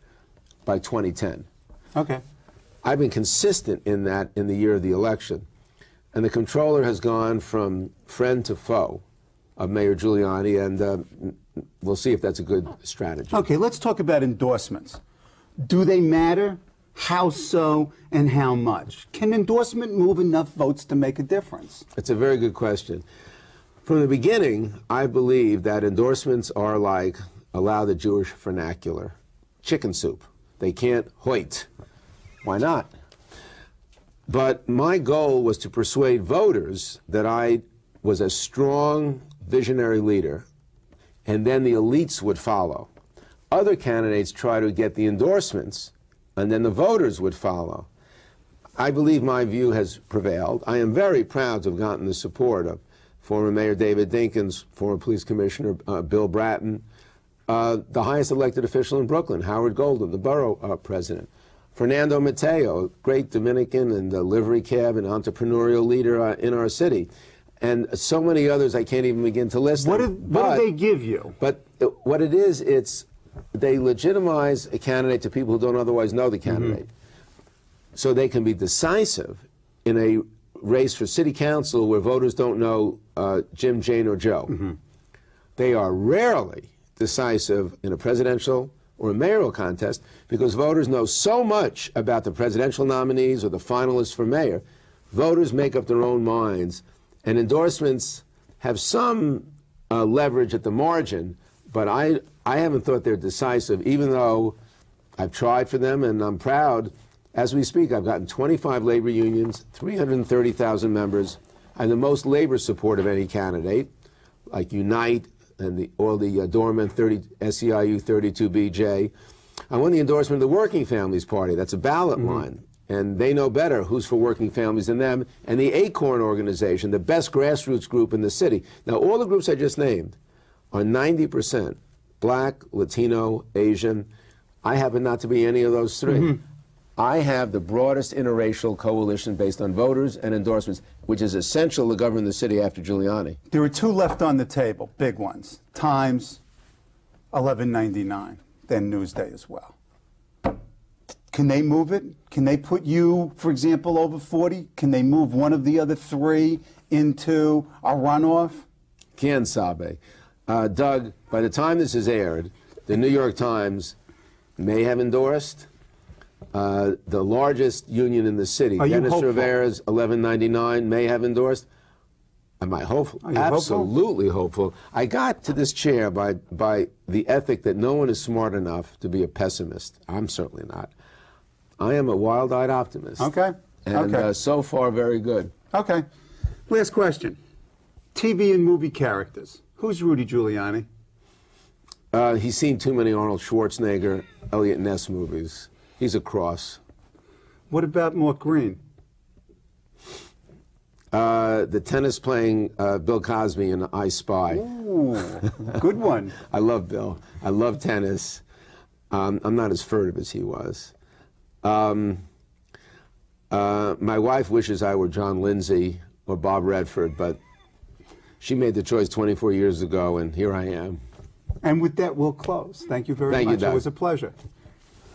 by 2010. Okay. I've been consistent in that in the year of the election. And the comptroller has gone from friend to foe of Mayor Giuliani, and we'll see if that's a good strategy. Okay, let's talk about endorsements. Do they matter? How so, and how much? Can endorsement move enough votes to make a difference? It's a very good question. From the beginning, I believe that endorsements are like, allow the Jewish vernacular, chicken soup. They can't hoit. Why not? But my goal was to persuade voters that I was a strong visionary leader, and then the elites would follow. Other candidates try to get the endorsements, and then the voters would follow. I believe my view has prevailed. I am very proud to have gotten the support of former Mayor David Dinkins, former Police Commissioner Bill Bratton, the highest elected official in Brooklyn, Howard Golden, the borough president, Fernando Mateo, great Dominican and livery cab and entrepreneurial leader in our city, and so many others I can't even begin to list. What do they give you? But what it is, they legitimize a candidate to people who don't otherwise know the candidate. So they can be decisive in a race for city council where voters don't know Jim, Jane, or Joe. They are rarely decisive in a presidential or a mayoral contest because voters know so much about the presidential nominees or the finalists for mayor. Voters make up their own minds, and endorsements have some leverage at the margin, but I haven't thought they're decisive, even though I've tried for them, and I'm proud. As we speak, I've gotten 25 labor unions, 330,000 members, and the most labor support of any candidate, like Unite and all the Dorman SEIU 32BJ. I won the endorsement of the Working Families Party. That's a ballot line, and they know better who's for working families than them. And the Acorn organization, the best grassroots group in the city. Now, all the groups I just named are 90% Black, Latino, Asian. I happen not to be any of those three. I have the broadest interracial coalition based on voters and endorsements, which is essential to govern the city after Giuliani. There are two left on the table, big ones. Times, 1199, then Newsday as well. Can they move it? Can they put you, for example, over 40? Can they move one of the other three into a runoff? Quien sabe. Doug, by the time this is aired, the New York Times may have endorsed the largest union in the city. Dennis Rivera's 1199 may have endorsed. Am I hopeful? Absolutely hopeful. I got to this chair by the ethic that no one is smart enough to be a pessimist. I'm certainly not. I am a wild-eyed optimist. Okay. And so far, very good. Okay. Last question. TV and movie characters. Who's Rudy Giuliani? He's seen too many Arnold Schwarzenegger, Elliot Ness movies. He's a cross. What about Mark Green? The tennis-playing Bill Cosby in I Spy. Ooh, good one. I love Bill. I love tennis. I'm not as furtive as he was. My wife wishes I were John Lindsay or Bob Redford, but she made the choice 24 years ago, and here I am. And with that, we'll close. Thank you very much. Thank you, Doug. It was a pleasure.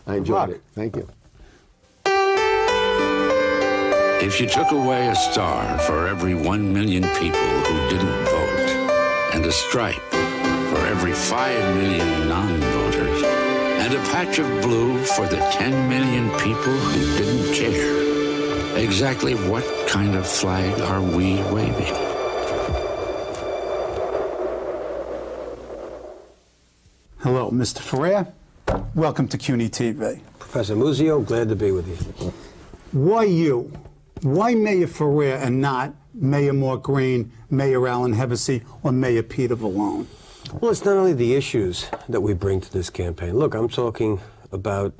I enjoyed it. Thank you. If you took away a star for every 1 million people who didn't vote, and a stripe for every 5 million non-voters, and a patch of blue for the 10 million people who didn't care, exactly what kind of flag are we waving? Hello, Mr. Ferrer. Welcome to CUNY TV. Professor Muzzio, glad to be with you. Why you? Why Mayor Ferrer and not Mayor Mark Green, Mayor Alan Hevesy, or Mayor Peter Vallone? Well, it's not only the issues that we bring to this campaign. Look, I'm talking about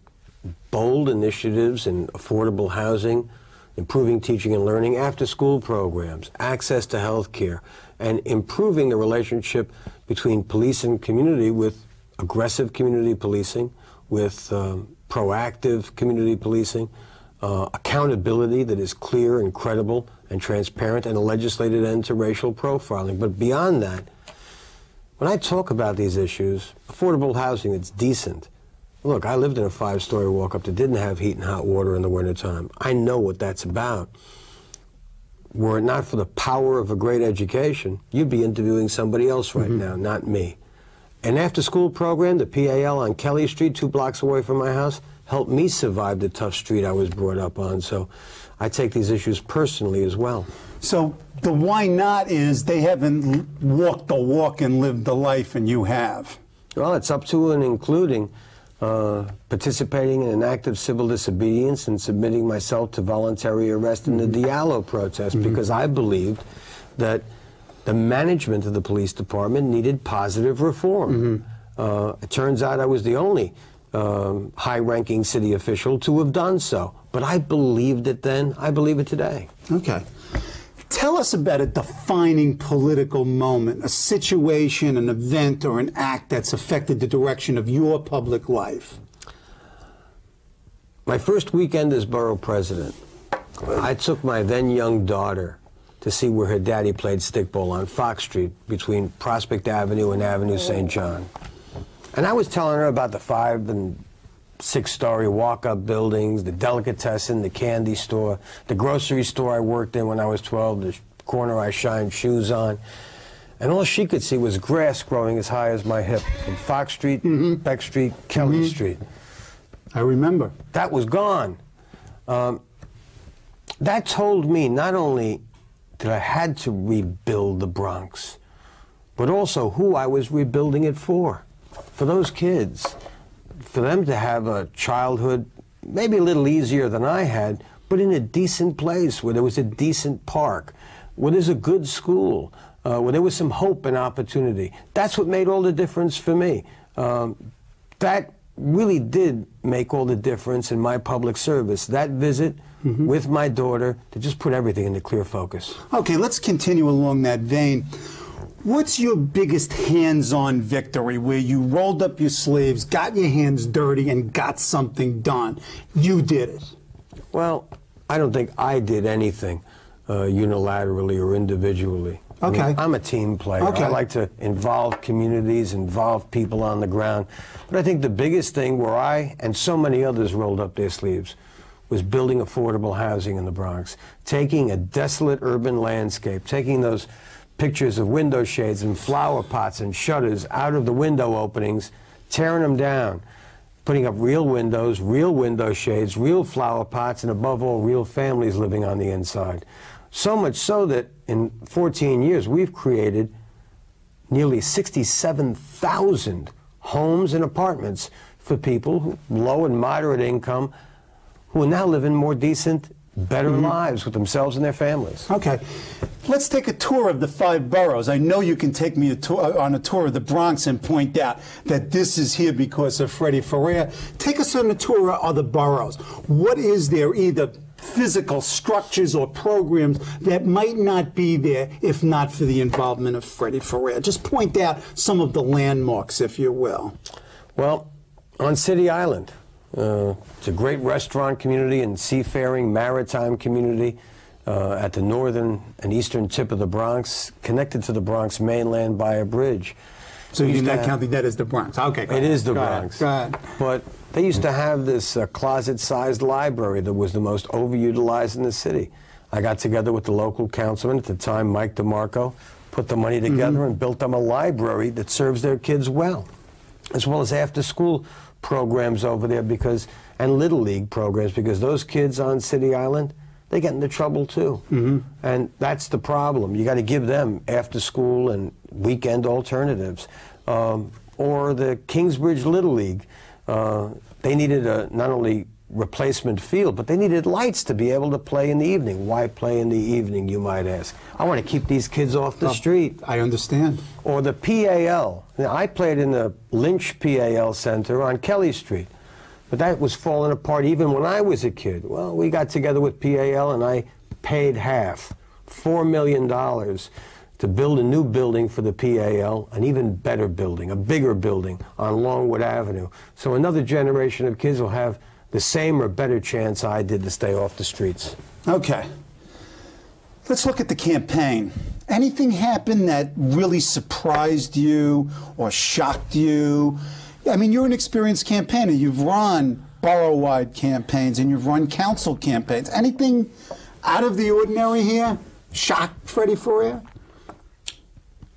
bold initiatives in affordable housing, improving teaching and learning, after-school programs, access to health care, and improving the relationship between police and community with aggressive community policing, with proactive community policing, accountability that is clear and credible and transparent, and a legislated end to racial profiling. But beyond that, when I talk about these issues, affordable housing that's decent, look, I lived in a 5-story walk-up that didn't have heat and hot water in the wintertime. I know what that's about. Were it not for the power of a great education, you'd be interviewing somebody else right now, not me. An after-school program, the PAL on Kelly Street, 2 blocks away from my house, helped me survive the tough street I was brought up on. So I take these issues personally as well. So the why not is they haven't walked the walk and lived the life, and you have. Well, it's up to and including participating in an act of civil disobedience and submitting myself to voluntary arrest in the Diallo protest, because I believed that the management of the police department needed positive reform. It turns out I was the only high-ranking city official to have done so. But I believed it then. I believe it today. Okay. Tell us about a defining political moment, a situation, an event, or an act that's affected the direction of your public life. My first weekend as borough president, I took my then young daughter to see where her daddy played stickball on Fox Street between Prospect Avenue and Avenue St. John. And I was telling her about the 5- and 6-story walk-up buildings, the delicatessen, the candy store, the grocery store I worked in when I was 12, the corner I shined shoes on. And all she could see was grass growing as high as my hip from Fox Street, Beck Street, Kelly Street. I remember. That was gone. That told me not only that I had to rebuild the Bronx, but also who I was rebuilding it for those kids. For them to have a childhood maybe a little easier than I had, but in a decent place where there was a decent park, where there's a good school, where there was some hope and opportunity. That's what made all the difference for me. That really did make all the difference in my public service. That visit with my daughter to just put everything into clear focus. Okay, let's continue along that vein. What's your biggest hands-on victory where you rolled up your sleeves, got your hands dirty, and got something done? You did it. Well, I don't think I did anything unilaterally or individually. Okay. I mean, I'm a team player. Okay. I like to involve communities, involve people on the ground. But I think the biggest thing where I and so many others rolled up their sleeves was building affordable housing in the Bronx, taking a desolate urban landscape, taking those pictures of window shades and flower pots and shutters out of the window openings, tearing them down, putting up real windows, real window shades, real flower pots, and above all, real families living on the inside. So much so that in 14 years, we've created nearly 67,000 homes and apartments for people who, low and moderate income, who are now living more decent, better lives with themselves and their families. Okay. Let's take a tour of the 5 boroughs. I know you can take me on a tour of the Bronx and point out that this is here because of Freddie Ferrer. Take us on a tour of other boroughs. What is there, either physical structures or programs, that might not be there if not for the involvement of Freddie Ferrer? Just point out some of the landmarks, if you will. Well, on City Island, it's a great restaurant community and seafaring maritime community at the northern and eastern tip of the Bronx, connected to the Bronx mainland by a bridge. So you're not counting that as the Bronx? Okay, it is the Bronx. Go ahead. But they used to have this closet-sized library that was the most overutilized in the city. I got together with the local councilman at the time, Mike DeMarco, put the money together and built them a library that serves their kids well as after-school programs over there, and Little League programs, because those kids on City Island, they get into trouble too. And that's the problem. You got to give them after school and weekend alternatives. Or the Kingsbridge Little League, they needed not only replacement field, but they needed lights to be able to play in the evening. Why play in the evening, you might ask? I want to keep these kids off the street. I understand. Or the PAL. Now, I played in the Lynch PAL Center on Kelly Street, but that was falling apart even when I was a kid. Well, we got together with PAL and I paid half, $4 million, to build a new building for the PAL, an even better building, a bigger building on Longwood Avenue. So another generation of kids will have the same or better chance I did to stay off the streets. Okay. Let's look at the campaign. Anything happen that really surprised you or shocked you? I mean, you're an experienced campaigner. You've run borough-wide campaigns and you've run council campaigns. Anything out of the ordinary here shocked Freddie Ferrer?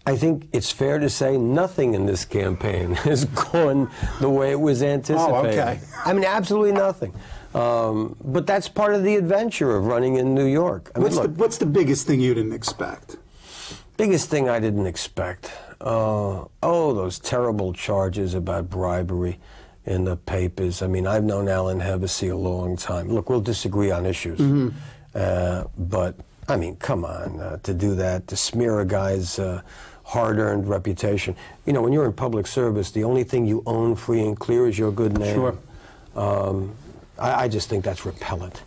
I think it's fair to say nothing in this campaign has gone the way it was anticipated. Oh, okay. I mean, absolutely nothing. But that's part of the adventure of running in New York. I mean, What's the biggest thing you didn't expect? Biggest thing I didn't expect. Those terrible charges about bribery in the papers. I mean, I've known Alan Hevesy a long time. Look, we'll disagree on issues. But, I mean, come on, to do that, to smear a guy's hard-earned reputation. You know, when you're in public service, the only thing you own free and clear is your good name. Sure. I just think that's repellent.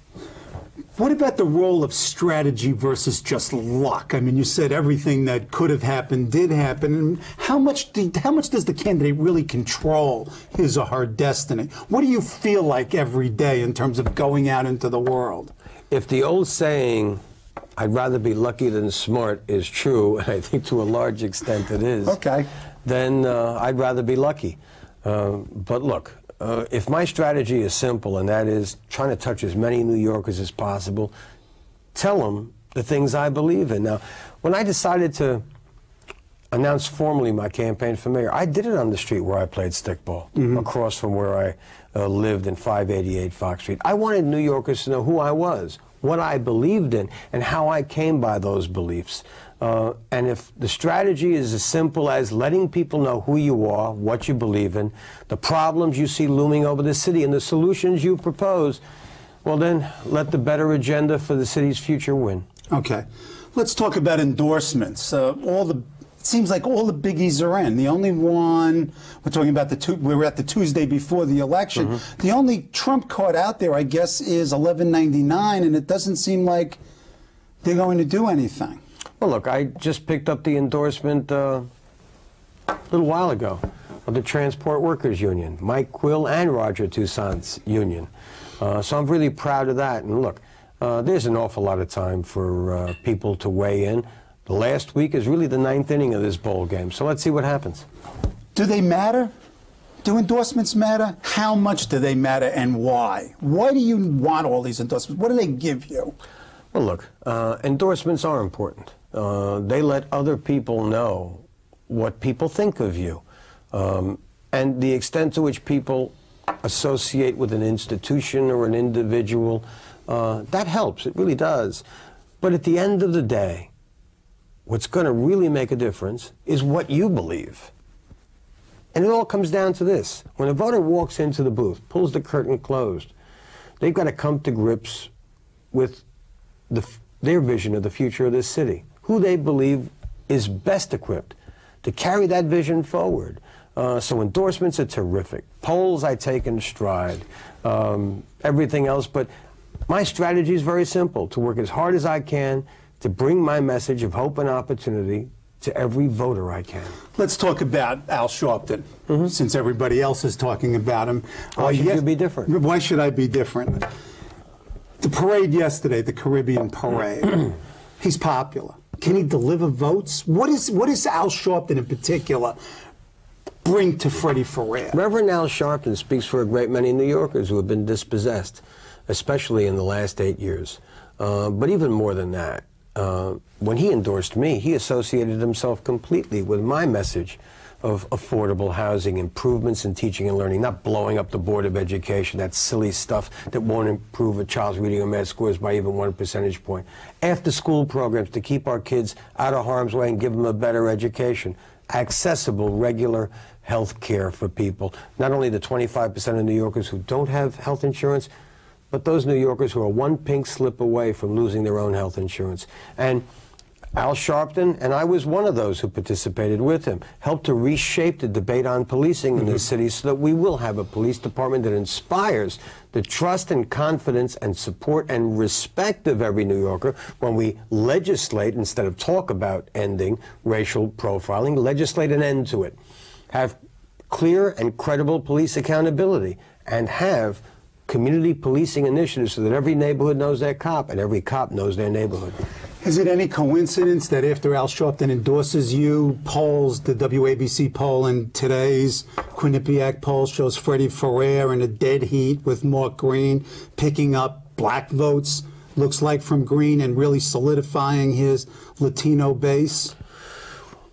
What about the role of strategy versus just luck? I mean, you said everything that could have happened did happen. And how much does the candidate really control his or her destiny? What do you feel like every day in terms of going out into the world? If the old saying, I'd rather be lucky than smart, is true, and I think to a large extent it is, okay, then I'd rather be lucky. But look, if my strategy is simple, and that is trying to touch as many New Yorkers as possible, tell them the things I believe in. Now, when I decided to announce formally my campaign for mayor, I did it on the street where I played stickball, across from where I lived in 588 Fox Street. I wanted New Yorkers to know who I was, what I believed in, and how I came by those beliefs. And if the strategy is as simple as letting people know who you are, what you believe in, the problems you see looming over the city, and the solutions you propose, well then, let the better agenda for the city's future win. Okay. Let's talk about endorsements. It seems like all the biggies are in. The only one, we're talking about we were at the Tuesday before the election. The only trump card out there, I guess, is 1199, and it doesn't seem like they're going to do anything. Well, look, I just picked up the endorsement a little while ago of the Transport Workers Union, Mike Quill and Roger Toussaint's union. So I'm really proud of that. And look, there's an awful lot of time for people to weigh in. The last week is really the 9th inning of this bowl game. So let's see what happens. Do they matter? Do endorsements matter? How much do they matter, and why? Why do you want all these endorsements? What do they give you? Well, look, endorsements are important. They let other people know what people think of you, and the extent to which people associate with an institution or an individual. That helps. It really does. But at the end of the day, what's going to really make a difference is what you believe. And it all comes down to this. When a voter walks into the booth, pulls the curtain closed, they've got to come to grips with their vision of the future of this city, who they believe is best equipped to carry that vision forward. So endorsements are terrific. Polls I take in stride. Everything else. But my strategy is very simple, to work as hard as I can to bring my message of hope and opportunity to every voter I can. Let's talk about Al Sharpton, since everybody else is talking about him. Why should you be different? Why should I be different? The parade yesterday, the Caribbean parade, he's popular. Can he deliver votes? What is Al Sharpton in particular bring to Freddie Ferrer? Reverend Al Sharpton speaks for a great many New Yorkers who have been dispossessed, especially in the last 8 years. But even more than that, when he endorsed me, he associated himself completely with my message of affordable housing, improvements in teaching and learning, not blowing up the Board of Education, that silly stuff that won't improve a child's reading or math scores by even 1 percentage point. After-school programs to keep our kids out of harm's way and give them a better education. Accessible, regular health care for people. Not only the 25% of New Yorkers who don't have health insurance, but those New Yorkers who are one pink slip away from losing their own health insurance. And Al Sharpton, and I was one of those who participated with him, helped to reshape the debate on policing in this city so that we will have a police department that inspires the trust and confidence and support and respect of every New Yorker when we legislate, instead of talk about ending racial profiling, legislate an end to it. Have clear and credible police accountability, and have community policing initiatives so that every neighborhood knows their cop and every cop knows their neighborhood. Is it any coincidence that after Al Sharpton endorses you, polls, the WABC poll and today's Quinnipiac poll shows Freddie Ferrer in a dead heat with Mark Green picking up black votes, looks like from Green, and really solidifying his Latino base?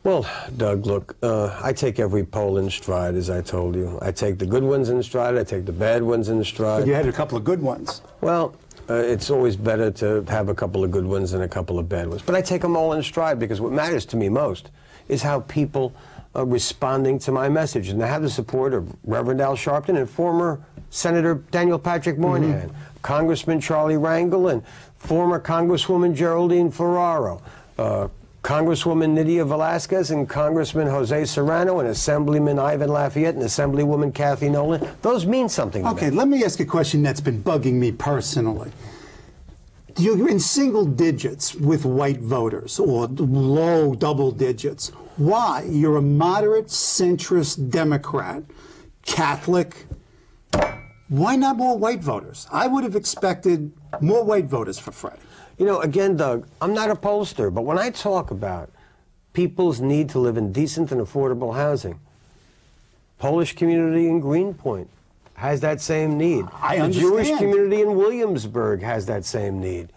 Well, Doug, look, I take every poll in stride, as I told you. I take the good ones in stride, I take the bad ones in stride. But you had a couple of good ones. Well, it's always better to have a couple of good ones than a couple of bad ones. But I take them all in stride because what matters to me most is how people are responding to my message. And I have the support of Reverend Al Sharpton and former Senator Daniel Patrick Moynihan, Congressman Charlie Rangel, and former Congresswoman Geraldine Ferraro, Congresswoman Nydia Velasquez and Congressman Jose Serrano and Assemblyman Ivan Lafayette and Assemblywoman Kathy Nolan. Those mean something to me. Okay, let me ask a question that's been bugging me personally. You're in single digits with white voters, or low double digits. Why? You're a moderate, centrist Democrat, Catholic. Why not more white voters? I would have expected more white voters for Freddie. You know, again, Doug, I'm not a pollster, but when I talk about people's need to live in decent and affordable housing, Polish community in Greenpoint has that same need. I understand. The Jewish community in Williamsburg has that same need.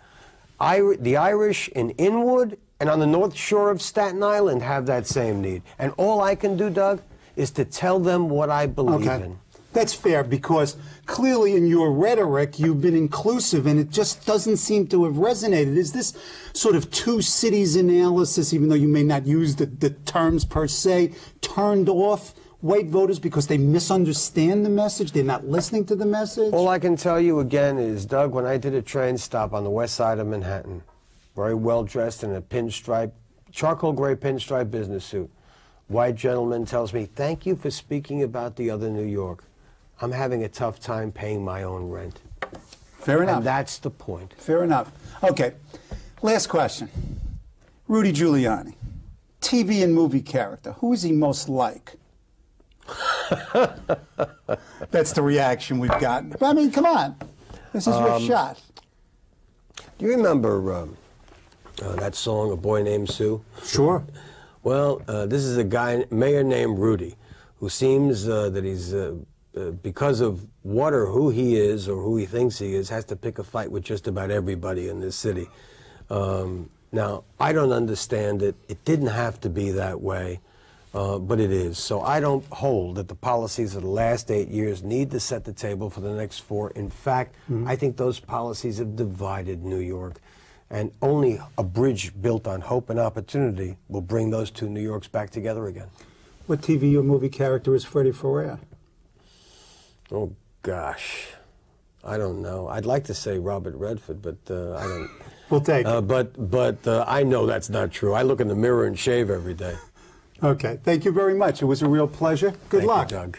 The Irish in Inwood and on the North Shore of Staten Island have that same need. And all I can do, Doug, is to tell them what I believe in. That's fair, because clearly in your rhetoric you've been inclusive and it just doesn't seem to have resonated. Is this sort of two cities analysis, even though you may not use the terms per se, turned off white voters because they misunderstand the message? They're not listening to the message? All I can tell you again is, Doug, when I did a train stop on the west side of Manhattan, very well dressed in a pinstripe, charcoal gray pinstripe business suit, white gentleman tells me, "Thank you for speaking about the other New York. I'm having a tough time paying my own rent." Fair enough. And that's the point. Fair enough. Okay, last question. Rudy Giuliani, TV and movie character, who is he most like? That's the reaction we've gotten. I mean, come on. This is your shot. Do you remember that song, A Boy Named Sue? Sure. Well, this is a guy, mayor named Rudy, who seems that he's, because of what or who he is or who he thinks he is, has to pick a fight with just about everybody in this city. Now, I don't understand it. It didn't have to be that way, but it is. So I don't hold that the policies of the last 8 years need to set the table for the next 4. In fact, I think those policies have divided New York. And only a bridge built on hope and opportunity will bring those two New Yorks back together again. What TV or movie character is Freddie Ferrer? Oh, gosh. I don't know. I'd like to say Robert Redford, but I don't. We'll take it. But I know that's not true. I look in the mirror and shave every day. Okay. Thank you very much. It was a real pleasure. Good luck. Thank you, Doug.